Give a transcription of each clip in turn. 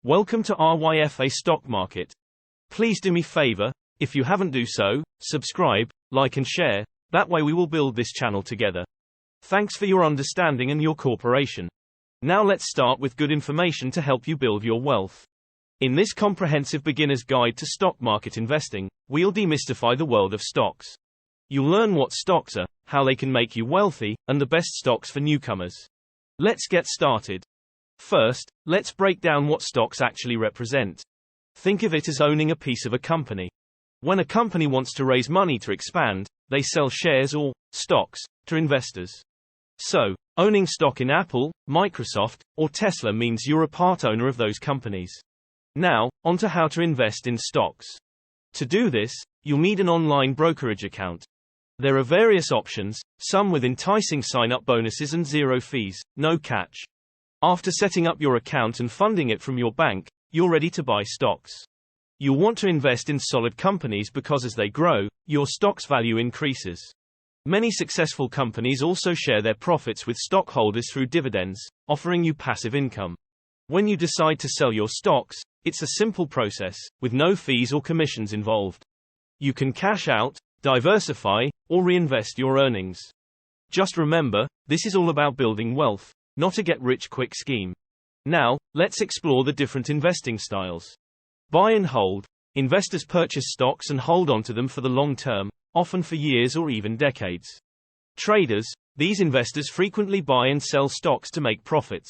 Welcome to RYFA Stock Market. Please do me favor, if you haven't do so, subscribe, like and share, that way we will build this channel together. Thanks for your understanding and your cooperation. Now let's start with good information to help you build your wealth. In this comprehensive beginner's guide to stock market investing, we'll demystify the world of stocks. You'll learn what stocks are, how they can make you wealthy, and the best stocks for newcomers. Let's get started. First, let's break down what stocks actually represent. Think of it as owning a piece of a company. When a company wants to raise money to expand, they sell shares or stocks to investors. So, owning stock in Apple, Microsoft, or Tesla means you're a part owner of those companies. Now, on to how to invest in stocks. To do this, you'll need an online brokerage account. There are various options, some with enticing sign-up bonuses and zero fees, no catch. After setting up your account and funding it from your bank, you're ready to buy stocks. You'll want to invest in solid companies because as they grow, your stock's value increases. Many successful companies also share their profits with stockholders through dividends, offering you passive income. When you decide to sell your stocks, it's a simple process, with no fees or commissions involved. You can cash out, diversify, or reinvest your earnings. Just remember, this is all about building wealth, not a get-rich-quick scheme. Now, let's explore the different investing styles. Buy and hold. Investors purchase stocks and hold onto them for the long term, often for years or even decades. Traders. These investors frequently buy and sell stocks to make profits.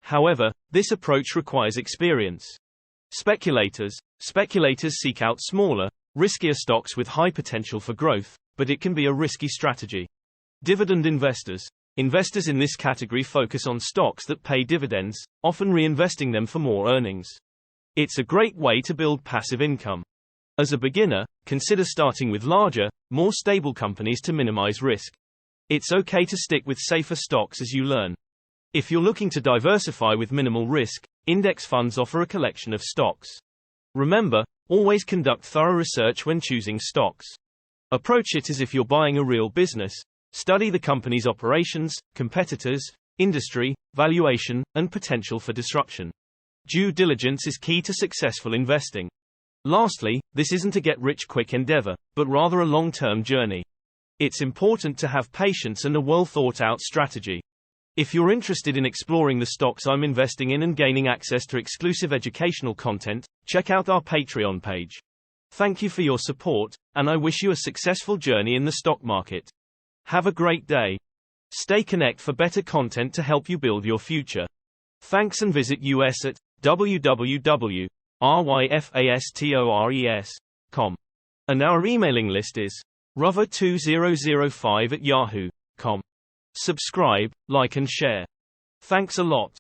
However, this approach requires experience. Speculators. Speculators seek out smaller, riskier stocks with high potential for growth, but it can be a risky strategy. Dividend investors. Investors in this category focus on stocks that pay dividends, often reinvesting them for more earnings. It's a great way to build passive income. As a beginner, consider starting with larger, more stable companies to minimize risk. It's okay to stick with safer stocks as you learn. If you're looking to diversify with minimal risk, index funds offer a collection of stocks. Remember, always conduct thorough research when choosing stocks. Approach it as if you're buying a real business. Study the company's operations, competitors, industry, valuation, and potential for disruption. Due diligence is key to successful investing. Lastly, this isn't a get-rich-quick endeavor, but rather a long-term journey. It's important to have patience and a well-thought-out strategy. If you're interested in exploring the stocks I'm investing in and gaining access to exclusive educational content, check out our Patreon page. Thank you for your support, and I wish you a successful journey in the stock market. Have a great day. Stay connected for better content to help you build your future. Thanks and visit us at www.ryfastores.com. And our emailing list is rover2005@yahoo.com. Subscribe, like and share. Thanks a lot.